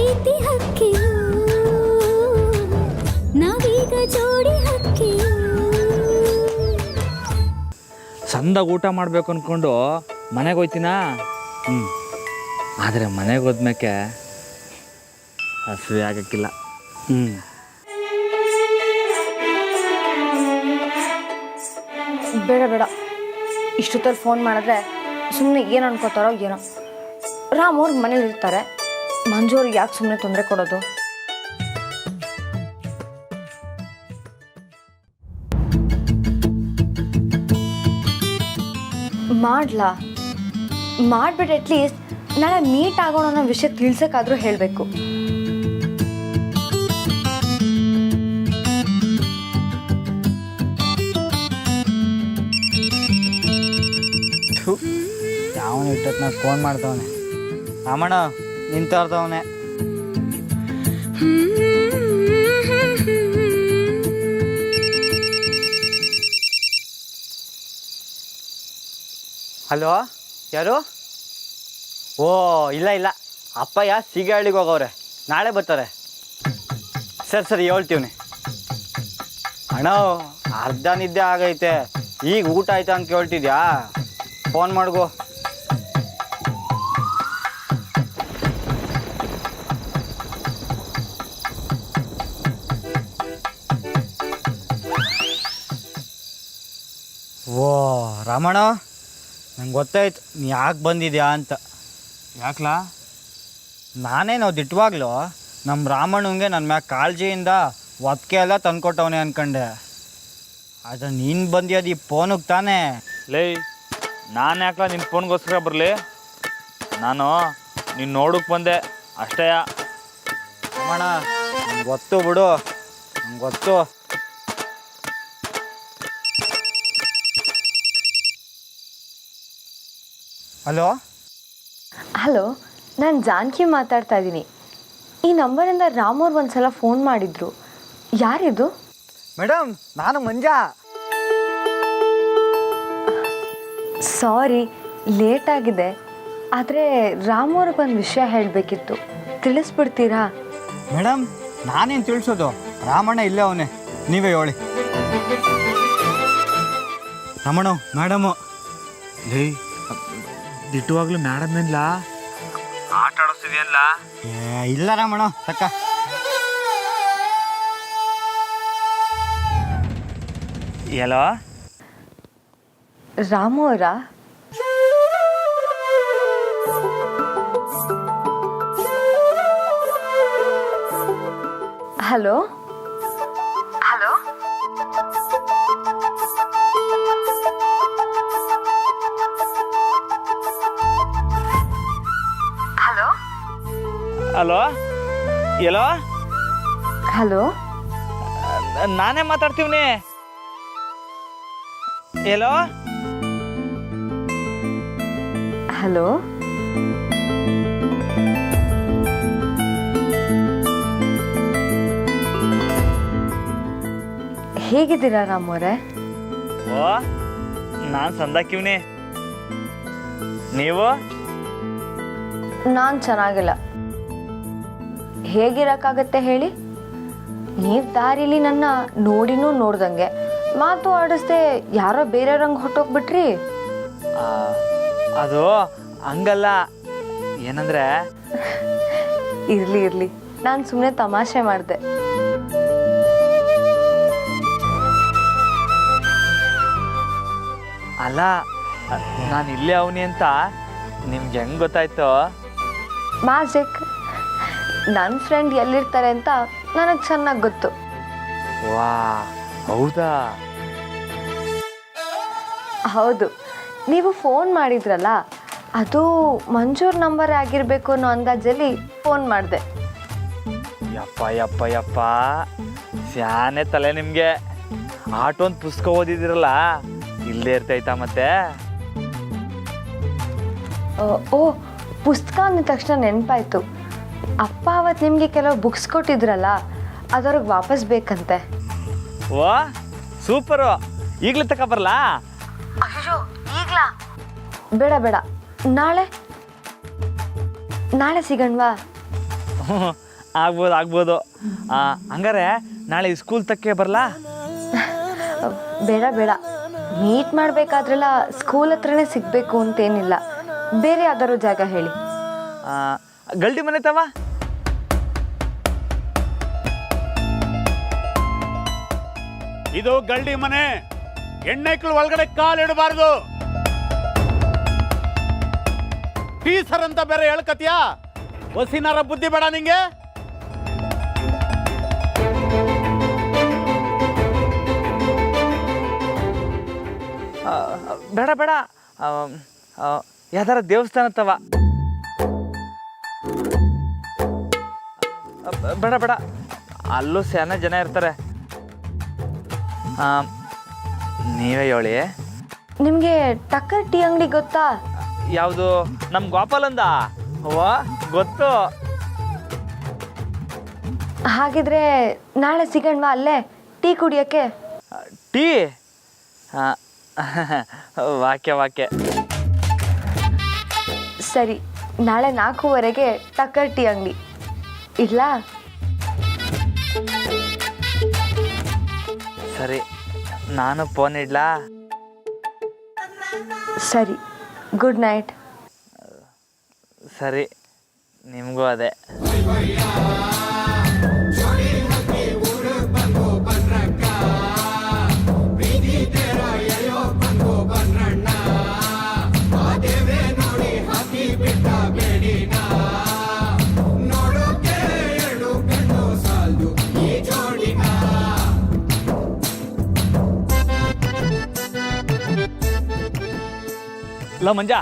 ಪ್ರೀತಿ ಹಕ್ಕಿಯು ನಾವೀಗ ಜೋಡಿ ಹಕ್ಕಿಯು. ಚಂದಾಗ ಊಟ ಮಾಡಬೇಕು ಅಂದ್ಕೊಂಡು ಮನೆಗೆ ಹೋಯ್ತೀನಾ ಆದರೆ ಮನೆಗೆ ಹೋದ್ಮೇಲೆ ಹಸಿವೆ ಆಗಕ್ಕಿಲ್ಲ. ಬೇಡ ಬೇಡ, ಇಷ್ಟೊತ್ತಲ್ಲಿ ಫೋನ್ ಮಾಡಿದ್ರೆ ಸುಮ್ಮನೆ ಏನು ಅನ್ಕೋತಾರೋ ಏನೋ. ರಾಮ್ ಅವ್ರಿಗೆ ಮನೇಲಿ ಇರ್ತಾರೆ, ಮಂಜು ಅವ್ರಿಗೆ ಯಾಕೆ ಸುಮ್ಮನೆ ತೊಂದರೆ ಕೊಡೋದು? ಮಾಡ್ಲಾ? ಮಾಡಿಬಿಟ್ಟು ಅಟ್ಲೀಸ್ಟ್ ನಾಳೆ ಮೀಟ್ ಆಗೋಣ ಅನ್ನೋ ವಿಷಯ ತಿಳ್ಸೋಕ್ಕಾದ್ರೂ ಹೇಳಬೇಕು. ಯಾವನು ಇಟ್ಟತ್ನಾಗ ಫೋನ್ ಮಾಡ್ತವನೆ. ರಾಮಣ್ಣ ನಿಂತವ್ರತವನೆ. ಹಲೋ, ಯಾರು? ಓ ಇಲ್ಲ ಇಲ್ಲ, ಅಪ್ಪಯ್ಯ ಸೀಗಹಳ್ಳಿಗೆ ಹೋಗವ್ರೆ, ನಾಳೆ ಬರ್ತಾರೆ. ಸರಿ ಹೇಳ್ತೀವಿ. ಅಣ್ಣ ಅರ್ಧ ನಿದ್ದೆ ಆಗೈತೆ, ಈಗ ಊಟ ಆಯ್ತಾ ಅಂತ ಕೇಳ್ತಿದ್ಯಾ? ಫೋನ್ ಮಾಡ್ಗೋ. ಓ ರಾಮಣ್ಣ, ನಂಗೆ ಗೊತ್ತಾಯ್ತು ನೀ ಯಾಕೆ ಬಂದಿದ್ಯಾ ಅಂತ. ಯಾಕ್ಲಾ? ನಾನೇನೋ ದಿಟ್ಟವಾಗ್ಲೂ ನಮ್ಮ ರಾಮಣ್ಣಂಗೆ ನನ್ನ ಮ್ಯಾಗ ಕಾಳಜಿಯಿಂದ ಒತ್ತಿಗೆ ಎಲ್ಲ ತಂದ್ಕೊಟ್ಟವನೇ ಅನ್ಕೊಂಡೆ. ಆದರೆ ನೀನು ಬಂದಿಯೋದು ಈ ಫೋನಿಗೆ ತಾನೇ. ಲೇ, ನಾನು ಯಾಕ್ಲಾ ನಿನ್ನ ಫೋನ್ಗೋಸ್ಕರ ಬರಲಿ? ನಾನು ನೀನು ನೋಡೋಕೆ ಬಂದೆ ಅಷ್ಟೇ. ರಾಮಣ್ಣ ನಂಗೆ ಗೊತ್ತು ಬಿಡು, ನಂಗೆ ಗೊತ್ತು. ಹಲೋ ಹಲೋ, ನಾನು ಜಾನಕಿ ಮಾತಾಡ್ತಾ ಇದ್ದೀನಿ. ಈ ನಂಬರಿಂದ ರಾಮ್ ಅವ್ರು ಒಂದು ಸಲ ಫೋನ್ ಮಾಡಿದ್ರು. ಯಾರಿದು? ಮೇಡಮ್, ನಾನು ಮಂಜಾ. ಸಾರಿ, ಲೇಟ್ ಆಗಿದೆ. ಆದರೆ ರಾಮ್ ಅವ್ರಿಗೆ ಒಂದು ವಿಷಯ ಹೇಳಬೇಕಿತ್ತು, ತಿಳಿಸ್ಬಿಡ್ತೀರಾ? ಮೇಡಮ್, ನಾನೇನು ತಿಳಿಸೋದು? ರಾಮಣ್ಣ ಇಲ್ಲೇ ಅವನೇ, ನೀವೇ ಹೇಳಿ. ರಾಮಣ್ಣ ಮೇಡಮು. ಲೇ, ದಿಟ್ಟವಾಗ್ಲೂ ಮೇಡಮ್ ಏನ್ಲ ಆಟ ಆಡಿಸ್ತಿದ್ಯಲ್ಲ? ಇಲ್ಲ ರಾಮಣ್ಣ, ತಕ್ಕ. ಎಲ್ಲೋ ರಾಮು ಅವರಾ? ಹಲೋ ಹಲೋ, ಹಲೋ ಹಲೋ, ಎಲ್ಲೋ? ಹಲೋ, ನಾನೇ ಮಾತಾಡ್ತೀವ್ನಿ. ಎಲ್ಲೋ? ಹಲೋ. ಹೇಗಿದ್ದೀರಾ ರಾಮ್ ಅವರೇ? ಓ, ನಾನು ಸಂದಾಕಿವ್ನಿ. ನೀವು? ನಾನು ಚೆನ್ನಾಗಿಲ್ಲ. ಹೇಗಿರೋಕ್ಕಾಗತ್ತೆ ಹೇಳಿ? ನೀವು ದಾರಿಲಿ ನನ್ನ ನೋಡಿನೂ ನೋಡ್ದಂಗೆ ಮಾತು ಆಡಿಸ್ದೆ ಯಾರೋ ಬೇರೆಯವ್ರಂಗೆ ಹೊಟ್ಟೋಗ್ಬಿಟ್ರಿ. ಅದು ಹಂಗಲ್ಲ, ಏನಂದ್ರೆ ಇರ್ಲಿ ಇರ್ಲಿ, ನಾನು ಸುಮ್ಮನೆ ತಮಾಷೆ ಮಾಡಿದೆ. ಅಲ್ಲ, ನಾನು ಇಲ್ಲೇ ಅವನಿ ಅಂತ ನಿಮ್ಗೆ ಹೆಂಗೆ ಗೊತ್ತಾಯ್ತು? ಮ್ಯಾಜಿಕ್. ನನ್ನ ಫ್ರೆಂಡ್ ಎಲ್ಲಿರ್ತಾರೆ ಅಂತ ನನಗೆ ಚೆನ್ನಾಗಿ ಗೊತ್ತು. ವಾ, ಹೌದಾ? ಹೌದು, ನೀವು ಫೋನ್ ಮಾಡಿದ್ರಲ್ಲ, ಅದು ಮಂಜೂರ್ ನಂಬರ್ ಆಗಿರಬೇಕು ಅನ್ನೋ ಅಂದಾಜಲ್ಲಿ ಫೋನ್ ಮಾಡಿದೆ. ಯಪ್ಪ ಯಪ್ಪ ಯಪ್ಪ, ಸ್ಯಾನೆ ತಲೆ ನಿಮಗೆ. ಆಟೊಂದು ಪುಸ್ತಕ ಓದಿದಿರಲ್ಲ, ಇಲ್ಲೇ ಇರ್ತಾಯ್ತಾ ಮತ್ತೆ? ಓ, ಪುಸ್ತಕ ಅಂದ ತಕ್ಷಣ ನೆನಪಾಯ್ತು. ಅಪ್ಪ ಅವತ್ತು ನಿಮಗೆ ಕೆಲವು ಬುಕ್ಸ್ ಕೊಟ್ಟಿದ್ರಲ್ಲ, ಅದವ್ರಿಗೆ ವಾಪಸ್ ಬೇಕಂತೆ. ವಾ, ಸೂಪರು. ಈಗಲೇ ತಕ ಬರಲಾ? ಅಯ್ಯೋ, ಈಗಲಾ? ಬೇಡ ಬೇಡ, ನಾಳೆ ನಾಳೆ ಸಿಗಣ್ವಾ? ಆಗ್ಬೋದು ಹಂಗಾರೆ ನಾಳೆ ಸ್ಕೂಲ್ ತಕ್ಕೆ ಬರಲಾ? ಬೇಡ ಬೇಡ, ಮೀಟ್ ಮಾಡಬೇಕಾದ್ರೆಲ್ಲ ಸ್ಕೂಲ್ ಹತ್ರನೇ ಸಿಗಬೇಕು ಅಂತೇನಿಲ್ಲ, ಬೇರೆ ಯಾವ್ದಾದ್ರು ಜಾಗ ಹೇಳಿ. ಗಲ್ಡಿ ಮನೆ ತವ. ಇದು ಗಲ್ಡಿ ಮನೆ, ಹೆಣ್ಣೈಕ್ಳು ಒಳಗಡೆ ಕಾಲಿಡಬಾರ್ದು. ಟೀಸರ್ ಅಂತ ಬೇರೆ ಹೇಳ್ಕತಿಯಾ? ಹೊಸಿನಾರ ಬುದ್ಧಿ ಬೇಡ ನಿಂಗೆ? ಬೇಡ ಬೇಡ, ಯಾವ್ದಾರ ದೇವಸ್ಥಾನ ತವ. ಬೇಡ ಬೇಡ, ಅಲ್ಲೂ ಸ್ಯಾನ ಜನ ಇರ್ತಾರೆ. ನೀವೇ ಹೇಳಿ. ನಿಮಗೆ ಟಕ್ಕರ್ ಟೀ ಅಂಗಡಿ ಗೊತ್ತಾ? ಯಾವುದು? ನಮ್ಮ ಗೋಪಾಲಂದ? ವಾ, ಗೊತ್ತು. ಹಾಗಿದ್ರೆ ನಾಳೆ ಸಿಗೋಣವಾ ಅಲ್ಲೇ ಟೀ ಕುಡಿಯೋಕ್ಕೆ? ಟೀ? ವಾಕ್ಯ. ಸರಿ, ನಾಳೆ 4:15ಗೆ ಟಕ್ಕರ್ ಟೀ ಅಂಗಡಿ ಇಡ್ಲಾ? ಸರಿ, ನಾನು ಫೋನ್ ಇಡ್ಲಾ? ಸರಿ, ಗುಡ್ ನೈಟ್. ಸರಿ, ನಿಮಗೂ ಅದೇ. ಇಲ್ಲ ಮಂಜ,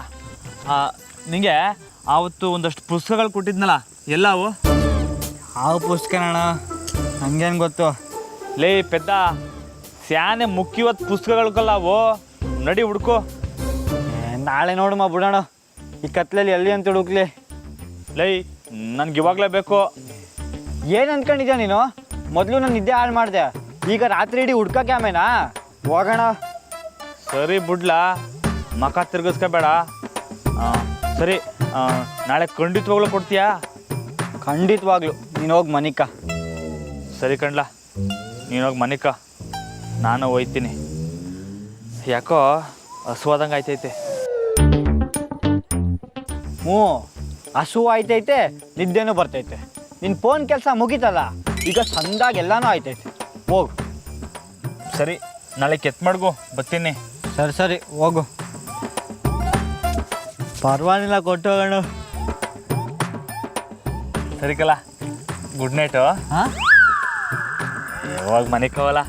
ನಿಂಗೆ ಆವತ್ತು ಒಂದಷ್ಟು ಪುಸ್ತಕಗಳು ಕೊಟ್ಟಿದ್ನಲ್ಲ, ಎಲ್ಲವು? ಯಾವ ಪುಸ್ತಕನಣ್ಣ? ಹಂಗೇನು ಗೊತ್ತು? ಲೇ ಪೆದ್ದ, ಸ್ಯಾನೆ ಮುಖ್ಯವಾದ ಪುಸ್ತಕಗಳಲ್ಲವು, ನಡಿ ಹುಡ್ಕೋ. ನಾಳೆ ನೋಡಮ್ಮ ಬಿಡೋಣ, ಈ ಕತ್ಲಲ್ಲಿ ಎಲ್ಲಿ ಅಂತ ಹುಡುಕ್ಲಿ. ಲೈ, ನನ್ಗೆ ಇವಾಗಲೇ ಬೇಕು. ಏನು ಅಂದ್ಕೊಂಡಿದ್ಯಾ ನೀನು? ಮೊದಲು ನಾನು ನಿದ್ದೆ ಹಾಳು ಮಾಡಿದೆ, ಈಗ ರಾತ್ರಿ ಇಡೀ ಹುಡ್ಕಕ್ಕೆ ಆಮೇನಾ? ಹೋಗೋಣ. ಸರಿ ಬಿಡ್ಲಾ, ಮಕ ತಿರ್ಗಿಸ್ಕೋಬೇಡ. ಸರಿ, ನಾಳೆ ಖಂಡಿತವಾಗ್ಲೂ ಕೊಡ್ತೀಯಾ? ಖಂಡಿತವಾಗ್ಲು. ನೀನು ಹೋಗಿ ಮನಿಕ. ಸರಿ ಕಣ್ಲಾ, ನೀನೋಗಿ ಮನಿಕ, ನಾನು ಹೋಯ್ತೀನಿ. ಯಾಕೋ ಹಸುವಾದಂಗೆ ಆಯ್ತೈತೆ. ಹ್ಞೂ, ಹಸು ಆಯ್ತೈತೆ, ನಿದ್ದೆನೂ ಬರ್ತೈತೆ. ನಿನ್ನ ಫೋನ್ ಕೆಲಸ ಮುಗೀತಲ್ಲ, ಈಗ ಸಂದಾಗ ಎಲ್ಲನೂ ಆಯ್ತೈತೆ. ಹೋಗು. ಸರಿ, ನಾಳೆ ಕೆತ್ ಮಾಡ್ಗು, ಬರ್ತೀನಿ. ಸರಿ ಹೋಗು. ಪರವಾಗಿಲ್ಲ, ಕೊಟ್ಟು ಹೋಗೋಣ. ಸರಿ ಕಲ, ಗುಡ್ ನೈಟು. ಹಾಂ, ಯಾವಾಗ ಮನೆಗೆ ಹೋಗಲ್ಲ.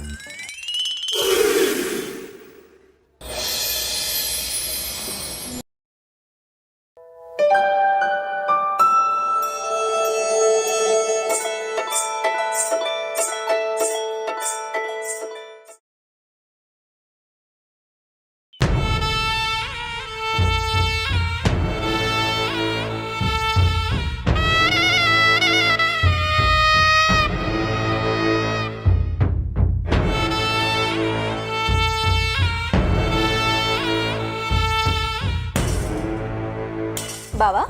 ಬಾವಾ,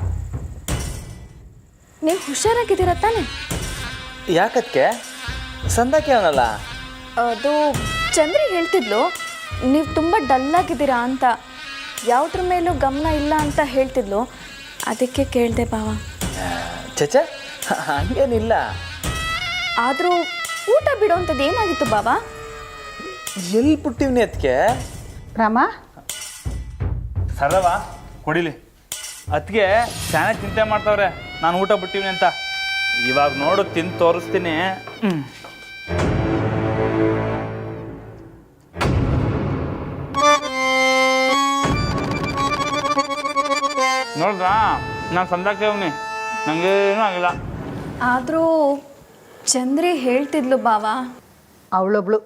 ನೀವು ಹುಷಾರಾಗಿದ್ದೀರ ತಾನೆ? ಯಾಕಕ್ಕೆ? ಸಂದಾಕಿ ಅವನಲ್ಲ. ಅದು ಚಂದ್ರಿ ಹೇಳ್ತಿದ್ಲು, ನೀವು ತುಂಬ ಡಲ್ಲಾಗಿದ್ದೀರಾ ಅಂತ, ಯಾವುದ್ರ ಮೇಲೂ ಗಮನ ಇಲ್ಲ ಅಂತ ಹೇಳ್ತಿದ್ಲು. ಅದಕ್ಕೆ ಕೇಳಿದೆ ಬಾವ. ಚಚ, ಹಂಗೇನಿಲ್ಲ. ಆದರೂ ಊಟ ಬಿಡೋವಂಥದ್ದು ಏನಾಗಿತ್ತು ಬಾವ? ಎಲ್ಲಿ ಬಿಟ್ಟಿವ್ನಿ ಅದಕ್ಕೆ? ರಾಮ, ಸರದವ ಕೊಡಿಲಿ. ಅದಕ್ಕೆ ಚೆನ್ನಾಗಿ ಚಿಂತೆ ಮಾಡ್ತಾವ್ರೆ ನಾನು ಊಟ ಬಿಟ್ಟಿವ್ನಿ ಅಂತ. ಇವಾಗ ನೋಡು, ತಿಂದು ತೋರಿಸ್ತೀನಿ. ನೋಡ್ದಾ, ನಾನು ಸಂದಾಕವ್ನಿ, ನನಗೇನೂ ಆಗಿಲ್ಲ. ಆದರೂ ಚಂದ್ರಿ ಹೇಳ್ತಿದ್ಲು ಬಾವ. ಅವಳೊಬ್ಳು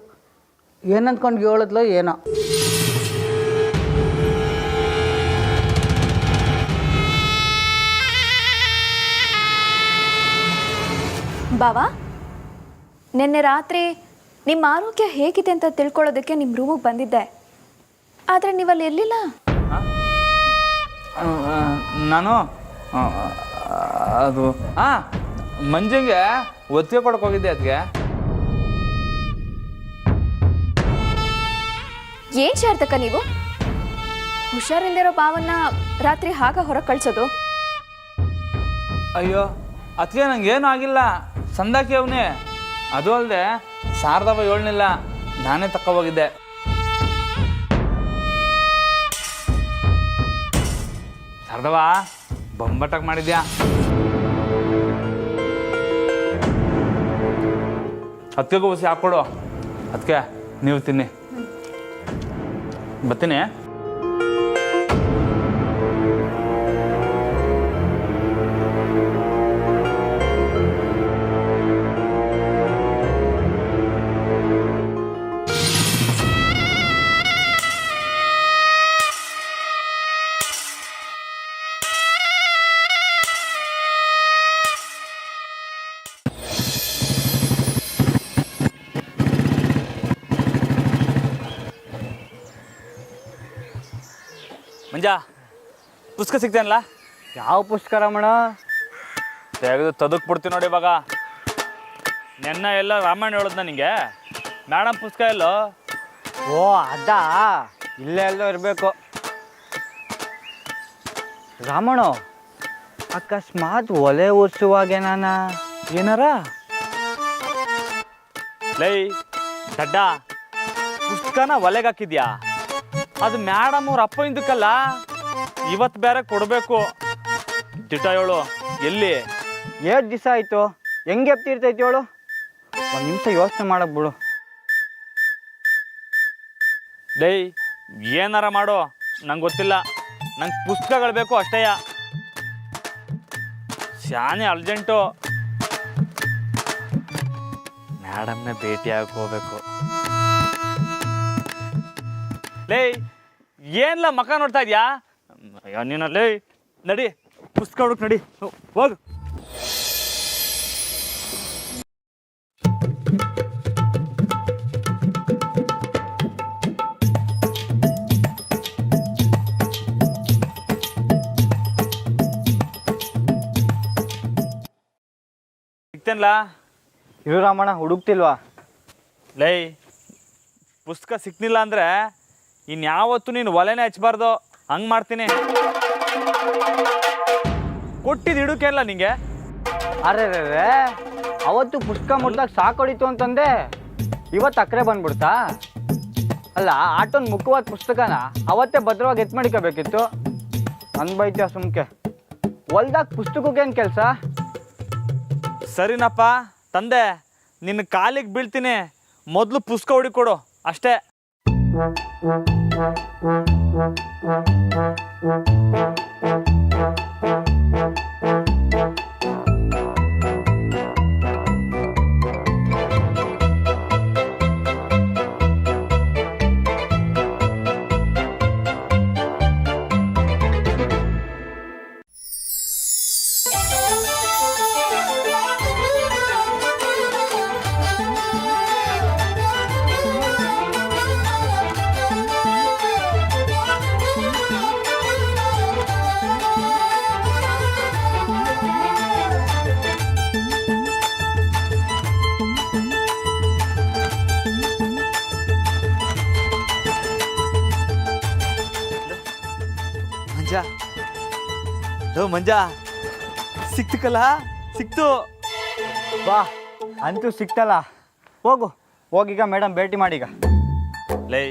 ಏನಂದ್ಕೊಂಡು ಹೇಳಿದ್ಲು ಏನೋ. ಬಾವ, ನಿನ್ನೆ ರಾತ್ರಿ ನಿಮ್ಮ ಆರೋಗ್ಯ ಹೇಗಿದೆ ಅಂತ ತಿಳ್ಕೊಳ್ಳೋದಕ್ಕೆ ನಿಮ್ಮ ರೂಮಿಗೆ ಬಂದಿದ್ದೆ, ಆದರೆ ನೀವಲ್ಲಿ ಎಲ್ಲಿಲ್ಲ. ನಾನು ಅದು ಮಂಜಂಗೆ ಒತ್ತಿಗೆ ಕೊಡಕ್ಕೆ ಹೋಗಿದ್ದೆ ಅದಕ್ಕೆ. ಏನು ಶಾರದಕ್ಕ ನೀವು ಹುಷಾರಿಲ್ದಿರೋ ಭಾವನ್ನ ರಾತ್ರಿ ಹಾಗ ಹೊರಗೆ ಕಳ್ಸೋದು? ಅಯ್ಯೋ ಅದಕ್ಕೆ ನಂಗೇನು ಆಗಿಲ್ಲ, ಸಂದಾಕಿ ಅವನೇ. ಅದು ಅಲ್ಲದೆ ಶಾರದವ ಹೇಳಲಿಲ್ಲ, ನಾನೇ ತಕ್ಕ ಹೋಗಿದ್ದೆ. ಶಾರದವ ಬೊಂಬಾಟಕ್ಕೆ ಮಾಡಿದ್ಯಾ? ಅದಕ್ಕೆ ಬಸಿ ಹಾಕ್ಕೊಡು. ಅದಕ್ಕೆ ನೀವು ತಿನ್ನಿ. ಬರ್ತೀನಿ. ಮಂಜಾ, ಪುಸ್ತಕ ಸಿಗ್ತೇನಲ್ಲ? ಯಾವ ಪುಸ್ತಕ ರಮಣ? ತೆಗೆದು ತದಕ್ ಬಿಡ್ತೀನಿ ನೋಡಿ. ಇವಾಗ ನೆನ್ನ ಎಲ್ಲ ರಾಮಾಯಣ ಹೇಳೋದ್ನ ನಿಂಗೆ. ಮೇಡಮ್ ಪುಸ್ತಕ ಎಲ್ಲೋ? ಓ ಅದಾ, ಇಲ್ಲೇ ಎಲ್ಲೋ ಇರಬೇಕು. ರಾಮಣ್ಣ, ಅಕಸ್ಮಾತ್ ಒಲೆ ಉರ್ಸುವಾಗೆ ಏನಾರ ಲೈ ದಡ್ಡ, ಪುಸ್ತಕನ ಒಲೆಗೆ ಹಾಕಿದ್ಯಾ? ಅದು ಮೇಡಮ್ ಅವ್ರ ಅಪ್ಪ ಇಂದಕ್ಕಲ್ಲ, ಇವತ್ತು ಬೇರೆ ಕೊಡಬೇಕು. ದಿಟ ಹೇಳು, ಎಲ್ಲಿ? ಎಷ್ಟು ದಿವಸ ಆಯಿತು, ಹೆಂಗೆ ಎಪ್ತಿರ್ತೈತಿ ಹೇಳು? ಒಂದು ನಿಮಿಷ ಯೋಚನೆ ಮಾಡಕ್ ಬಿಡು. ಲೈ ಏನಾರ ಮಾಡು, ನಂಗೆ ಗೊತ್ತಿಲ್ಲ. ನಂಗೆ ಪುಸ್ತಕಗಳು ಬೇಕು ಅಷ್ಟೇಯ. ಶಾನೆ ಅರ್ಜೆಂಟು. ಮೇಡಮ್ನ ಭೇಟಿ ಹೋಗ್ಬೇಕು. ಲೇ ಏನ್ಲ ಮಕ್ಕ ನೋಡ್ತಾ ಇದ್ಯಾ? ಅಯ್ಯೋ ನೀನು ಲೇ, ನಡಿ ಪುಸ್ತಕ ಹುಡುಕ್, ನಡಿ ಹೋಗು. ಸಿಗ್ತೇನಲ್ಲ? ಇರು ರಾಮಣ್ಣ, ಹುಡುಕ್ತಿಲ್ವಾ? ಲೈ ಪುಸ್ತಕ ಸಿಕ್ನಿಲ್ಲ ಅಂದರೆ ಇನ್ಯಾವತ್ತು ನೀನು ಒಲೆನೇ ಹಚ್ಬಾರ್ದು, ಹಂಗೆ ಮಾಡ್ತೀನಿ. ಕೊಟ್ಟಿದ್ದು ಇಡೋಕೆಲ್ಲ ನಿಂಗೆ. ಅರೆ ಅವತ್ತು ಪುಸ್ತಕ ಮುಟ್ದಾಗ ಸಾಕೊಡಿತು ಅಂತಂದೆ, ಇವತ್ತು ಅಕ್ರೆ ಬಂದ್ಬಿಡ್ತಾ? ಅಲ್ಲ, ಆಟೊಂದು ಮುಖ್ಯವಾದ ಪುಸ್ತಕನ ಅವತ್ತೇ ಭದ್ರವಾಗಿ ಎತ್ ಮಾಡಿಕೋಬೇಕಿತ್ತು. ನನ್ ಬೈತ್ಯ ಸುಮ್ಕೆ. ಹೊಲ್ದಾಗ ಪುಸ್ತಕಕ್ಕೇನು ಕೆಲಸ? ಸರಿನಪ್ಪ ತಂದೆ, ನಿನ್ನ ಕಾಲಿಗೆ ಬೀಳ್ತೀನಿ, ಮೊದಲು ಪುಸ್ತಕ ಹುಡುಕೊಡು ಅಷ್ಟೇ. ಮಂಜಾ, ಲೋ ಮಂಜಾ, ಸಿಕ್ತಕ್ಕಲ್ಲ? ಸಿಕ್ತು. ಬಾ, ಅಂತೂ ಸಿಕ್ತಲ್ಲ. ಹೋಗು, ಹೋಗೀಗ ಮೇಡಮ್ ಭೇಟಿ ಮಾಡೀಗ. ಲೈ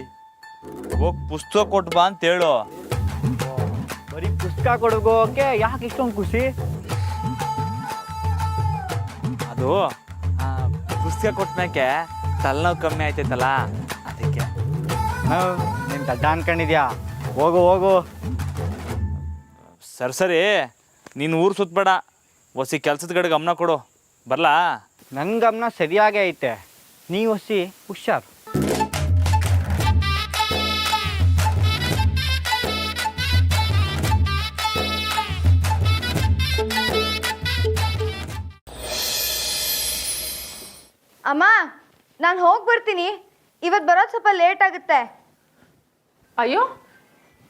ಹೋಗಿ ಪುಸ್ತಕ ಕೊಟ್ಟು ಬಾ ಅಂತ ಹೇಳು. ಬರೀ ಪುಸ್ತಕ ಕೊಡೋಕೆ ಯಾಕೆ ಇಷ್ಟೊಂದು ಖುಷಿ? ಅದು ಪುಸ್ತಕ ಕೊಟ್ಟಮೇಕೆ ತಲೆನೋವು ಕಮ್ಮಿ ಆಯ್ತೈತಲ್ಲ, ಅದಕ್ಕೆ. ನೀನು ದಡ್ಡ ಅನ್ಕೊಂಡಿದ್ಯಾ? ಹೋಗು ಹೋಗು. ಸರಿ ನೀನು ಊರು ಸುತ್ತಬೇಡ, ಹೊಸಿ ಕೆಲಸದ ಕಡೆ ಗಮನ ಕೊಡು. ಬರಲಾ? ನನ್ನ ಗಮನ ಸರಿಯಾಗೇ ಐತೆ, ನೀವು ಹೊಸಿ ಹುಷಾರು. ಅಮ್ಮ, ನಾನು ಹೋಗಿ ಬರ್ತೀನಿ. ಇವತ್ತು ಬರೋದು ಸ್ವಲ್ಪ ಲೇಟ್ ಆಗುತ್ತೆ. ಅಯ್ಯೋ,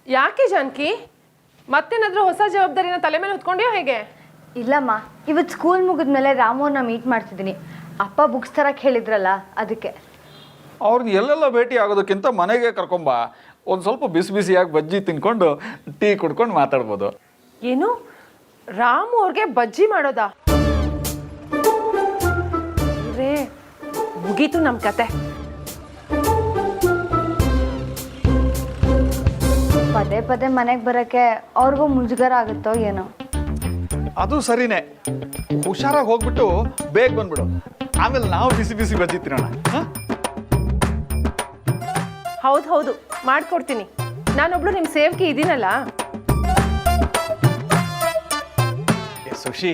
ಯಾಕೆ ಜಾನಕಿ? ಮತ್ತೇನಾದರೂ ಹೊಸ ಜವಾಬ್ದಾರಿನ ತಲೆ ಮೇಲೆ ಹೊತ್ಕೊಂಡ್ಯೋ ಹೇಗೆ? ಇಲ್ಲಮ್ಮ, ಇವತ್ತು ಸ್ಕೂಲ್ ಮುಗಿದ್ಮೇಲೆ ರಾಮೋರ್ನ ಮೀಟ್ ಮಾಡ್ತಿದ್ದೀನಿ. ಅಪ್ಪ ಬುಕ್ಸ್ ತರಕ್ಕೆ ಹೇಳಿದ್ರಲ್ಲ, ಅದಕ್ಕೆ. ಅವ್ರನ್ನ ಎಲ್ಲೆಲ್ಲ ಭೇಟಿ ಆಗೋದಕ್ಕಿಂತ ಮನೆಗೆ ಕರ್ಕೊಂಬ. ಒಂದು ಸ್ವಲ್ಪ ಬಿಸಿ ಬಿಸಿಯಾಗಿ ಬಜ್ಜಿ ತಿನ್ಕೊಂಡು ಟೀ ಕುಡ್ಕೊಂಡು ಮಾತಾಡ್ಬೋದು. ಏನು ರಾಮು ಅವ್ರಿಗೆ ಬಜ್ಜಿ ಮಾಡೋದಾ? ರೇ ಮುಗೀತು ನಮ್ಮ ಕತೆ. ಪದೇ ಪದೇ ಮನೆಗೆ ಬರೋಕ್ಕೆ ಅವ್ರಿಗೂ ಮುಜುಗರ ಆಗುತ್ತೋ ಏನೋ. ಅದು ಸರಿನೇ. ಹುಷಾರಾಗಿ ಹೋಗ್ಬಿಟ್ಟು ಬೇಗ ಬಂದ್ಬಿಡು. ಆಮೇಲೆ ನಾವು ಬಿಸಿ ಬಿಸಿ ಬಜ್ಜಿ ತಿನ್ನೋಣ. ಹೌದು ಮಾಡ್ಕೊಡ್ತೀನಿ. ನಾನೊಬ್ಳು ನಿಮ್ಮ ಸೇವಕಿ ಇದ್ದೀನಲ್ಲ. ಸುಶಿ,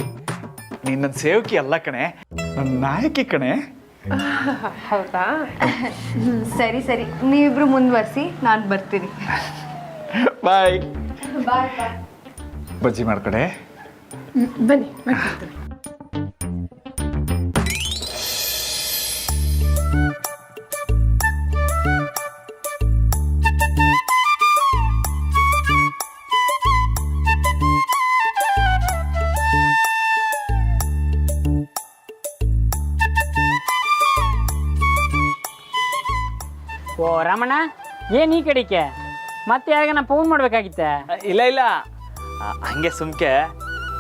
ನೀನ್ ನನ್ನ ಸೇವಕಿ ಅಲ್ಲ ಕಣೆ, ನನ್ನ ನಾಯಕಿ ಕಣೆ. ಹೌದಾ? ಸರಿ ಸರಿ, ನೀವಿಬ್ರು ಮುಂದುವರಿಸಿ, ನಾನು ಬರ್ತೀನಿ. ಬಾಯ್. ಬಾಯ್ ಬಾಯ್. ಬಜ್ಜಿ ಮಾಡ್ಕೊಡೆ. ಬನ್ನಿ ಮಾಡ್ಕೊಡ್ತೀನಿ. ಓ ರಾಮಣ್ಣ, ಏನು ಈ ಕಡೆಗೆ ಮತ್ತೆ ಯಾರಿಗಾನ ಫೋನ್ ಮಾಡ್ಬೇಕಾಗಿತ್ತೆ? ಇಲ್ಲ ಹಂಗೆ ಸುಮ್ಕೆ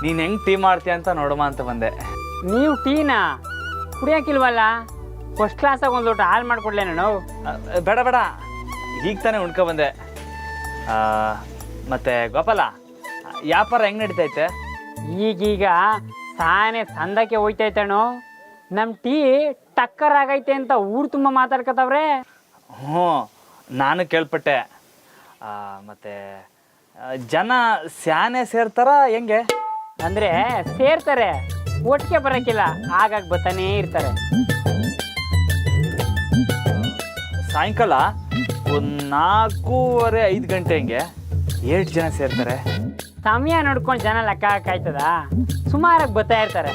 ನೀನು ಹೆಂಗೆ ಟೀ ಮಾಡ್ತೀಯ ಅಂತ ನೋಡಮ್ಮ ಅಂತ ಬಂದೆ. ನೀವು ಟೀನಾ ಕುಡಿಯೋಕ್ಕಿಲ್ವಲ್ಲ? ಫಸ್ಟ್ ಕ್ಲಾಸಾಗಿ ಒಂದು ಲೋಟ ಹಾಲು ಮಾಡಿಕೊಡ್ಲೇ ನಾನು? ಬೇಡ ಈಗ ತಾನೇ ಉಣ್ಕೊ ಬಂದೆ. ಮತ್ತೆ ಗೋಪಾಲ, ವ್ಯಾಪಾರ ಹೆಂಗೆ ನಡೀತೈತೆ? ಈಗೀಗ ಸಾನೆ ಸಂದಕ್ಕೆ ಹೋಯ್ತೈತಣ್ಣು. ನಮ್ಮ ಟೀ ಟಕ್ಕರ್ ಆಗೈತೆ ಅಂತ ಊರು ತುಂಬ ಮಾತಾಡ್ಕೊತಾವ್ರೆ. ಹ್ಞೂ, ನಾನು ಕೇಳ್ಪಟ್ಟೆ. ಮತ್ತೆ ಜನ ಸ್ಯಾನೆ ಸೇರ್ತಾರ ಹೆಂಗೆ? ಅಂದರೆ ಸೇರ್ತಾರೆ, ಒಟ್ಟಿಗೆ ಬರೋಕ್ಕಿಲ್ಲ, ಆಗಾಗ ಬರ್ತಾನೇ ಇರ್ತಾರೆ. ಸಾಯಂಕಾಲ ಒಂದು 4:30-5 ಗಂಟೆ ಹಂಗೆ 8 ಜನ ಸೇರ್ತಾರೆ. ಸಮಯ ನೋಡ್ಕೊಂಡು ಜನ ಲೆಕ್ಕ ಹಾಕಾಯ್ತದ? ಸುಮಾರಾಗಿ ಬರ್ತಾ ಇರ್ತಾರೆ.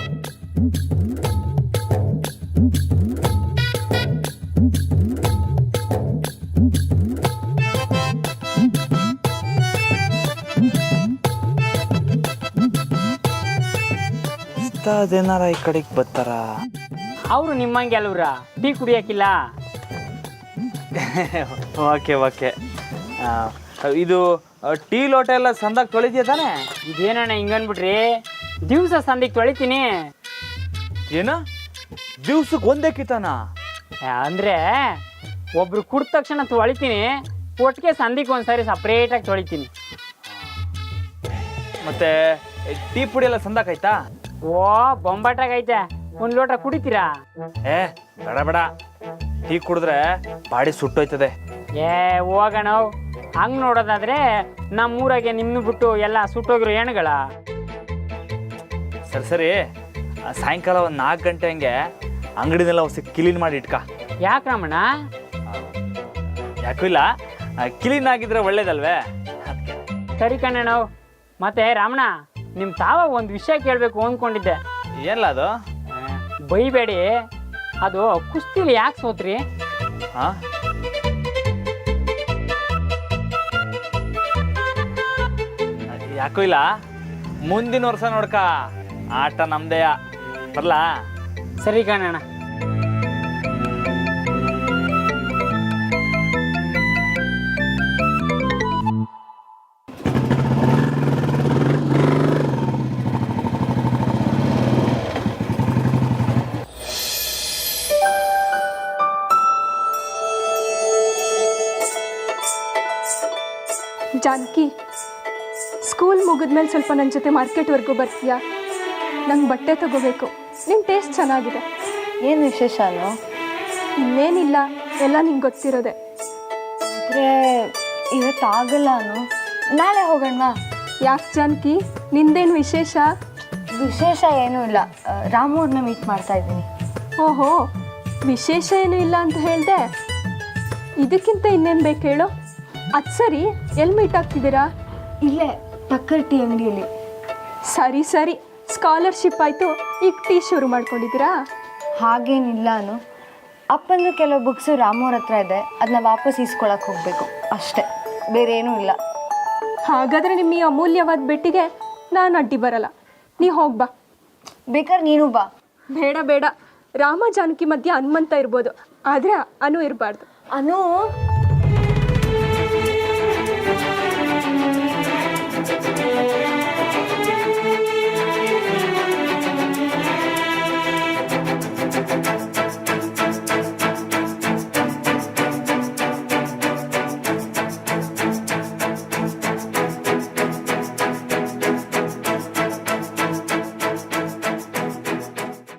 ಅದೇನಾರ ಈ ಕಡೆಗೆ ಬರ್ತಾರ? ಅವರು ನಿಮ್ಮಂಗೆ ಅಲ್ವ್ರ, ಟೀ ಕುಡಿಯೋಕ್ಕಿಲ್ಲ. ಓಕೆ. ಇದು ಟೀ ಲೋಟ ಎಲ್ಲ ಸಂದಾಗ ತೊಳಿತೀಯ ತಾನೆ? ಇದೇನಣ್ಣ ಹಿಂಗನ್ಬಿಟ್ರಿ? ದಿವಸ ಸಂದಿಗೆ ತೊಳಿತೀನಿ. ಏನು ದಿವ್ಸಕ್ಕೆ ಒಂದೇ ಕಿತಾನ? ಅಂದರೆ ಒಬ್ರು ಕುಡ್ದ ತಕ್ಷಣ ತೊಳಿತೀನಿ, ಒಟ್ಟಿಗೆ ಸಂದಿಗೆ ಒಂದ್ಸರಿ ಸಪ್ರೇಟಾಗಿ ತೊಳಿತೀನಿ. ಮತ್ತೆ ಟೀ ಪುಡಿ ಎಲ್ಲ ಸಂದಾಕೈತಾ? ಓ ಬೊಂಬಾಟಾಗೈತೆ. ಒಂದು ಲೋಟ ಕುಡಿತೀರಾ? ಬೇಡ ಟೀ ಕುಡಿದ್ರೆ ಬಾಡಿ ಸುಟ್ಟೋಯ್ತದೆ. ಹೋಗೋಣ. ಹಂಗೆ ನೋಡೋದಾದ್ರೆ ನಮ್ಮೂರಾಗೆ ನಿಮ್ಮನ್ನು ಬಿಟ್ಟು ಎಲ್ಲ ಸುಟ್ಟೋಗಿರೋ ಹೆಣ್ಗಳ. ಸರಿ ಸಾಯಂಕಾಲ ಒಂದು 4 ಗಂಟೆ ಹಂಗೆ ಅಂಗಡಿನೆಲ್ಲ ಹೊಸ ಕ್ಲೀನ್ ಮಾಡಿ ಇಟ್ಕ. ಯಾಕೆ ರಾಮಣ್ಣ? ಯಾಕೂ ಇಲ್ಲ, ಕ್ಲೀನ್ ಆಗಿದ್ರೆ ಒಳ್ಳೇದಲ್ವೇ? ಸರಿ ಕಣ್ಣಣ್ಣ. ಮತ್ತೆ ರಾಮಣ್ಣ, ನಿಮ್ಮ ತಾವ ಒಂದು ವಿಷಯ ಕೇಳಬೇಕು ಅಂದ್ಕೊಂಡಿದ್ದೆ. ಏನಲ್ಲ ಅದು? ಬೈಬೇಡಿ, ಅದು ಕುಸ್ತಿಲಿ ಯಾಕೆ ಸೋತ್ರಿ? ಹಾಂ, ಯಾಕೂ ಇಲ್ಲ, ಮುಂದಿನ ವರ್ಷ ನೋಡ್ಕ, ಆಟ ನಮ್ದೇಯ. ಬರ್ಲಾ? ಸರಿ ಕಣ್ಣಣ್ಣ. ಜಾನಕಿ, ಸ್ಕೂಲ್ ಮುಗಿದ್ಮೇಲೆ ಸ್ವಲ್ಪ ನನ್ನ ಜೊತೆ ಮಾರ್ಕೆಟ್ವರೆಗೂ ಬರ್ತೀಯಾ? ನಂಗೆ ಬಟ್ಟೆ ತಗೋಬೇಕು. ನಿಮ್ಮ ಟೇಸ್ಟ್ ಚೆನ್ನಾಗಿದೆ. ಏನು ವಿಶೇಷನೋ? ಇನ್ನೇನಿಲ್ಲ, ಎಲ್ಲ ನಿಂಗೆ ಗೊತ್ತಿರೋದೆ. ಆದರೆ ಇವತ್ತು ಆಗಲ್ಲ ಅನು, ನಾಳೆ ಹೋಗೋಣ. ಯಾಕೆ ಜಾನಕಿ, ನಿಂದೇನು ವಿಶೇಷ? ವಿಶೇಷ ಏನೂ ಇಲ್ಲ, ರಾಮು ಅವ್ರನ್ನ ಮೀಟ್ ಮಾಡ್ತಾ ಇದ್ದೀನಿ. ಓಹೋ, ವಿಶೇಷ ಏನೂ ಇಲ್ಲ ಅಂತ ಹೇಳಿದೆ. ಇದಕ್ಕಿಂತ ಇನ್ನೇನು ಬೇಕು ಹೇಳು? ಅದು ಸರಿ, ಎಲ್ಲಿ ಮೀಟ್ ಆಗ್ತಿದ್ದೀರಾ? ಇಲ್ಲೇ ಪಕ್ಕದ ಟೀ ಅಂಗಡಿಯಲ್ಲಿ. ಸರಿ, ಸ್ಕಾಲರ್ಶಿಪ್ ಆಯಿತು, ಈಗ ಟೀ ಶುರು ಮಾಡ್ಕೊಂಡಿದ್ದೀರಾ? ಹಾಗೇನಿಲ್ಲ ಅನು, ಅಪ್ಪಂದು ಕೆಲವು ಬುಕ್ಸು ರಾಮು ಅವ್ರ ಹತ್ರ ಇದೆ, ಅದನ್ನ ವಾಪಸ್ ಇಸ್ಕೊಳಕ್ಕೆ ಹೋಗಬೇಕು ಅಷ್ಟೇ, ಬೇರೆ ಏನೂ ಇಲ್ಲ. ಹಾಗಾದರೆ ನಿಮ್ಮ ಈ ಅಮೂಲ್ಯವಾದ ಭೇಟಿಗೆ ನಾನು ಅಡ್ಡಿ ಬರಲ್ಲ. ನೀ ಹೋಗ್ಬಾ. ಬೇಕಾದ್ರೆ ನೀನು ಬಾ. ಬೇಡ ಬೇಡ, ರಾಮ ಜಾನಕಿ ಮಧ್ಯೆ ಹನುಮಂತ ಇರ್ಬೋದು, ಆದರೆ ಅನು ಇರಬಾರ್ದು. ಅನು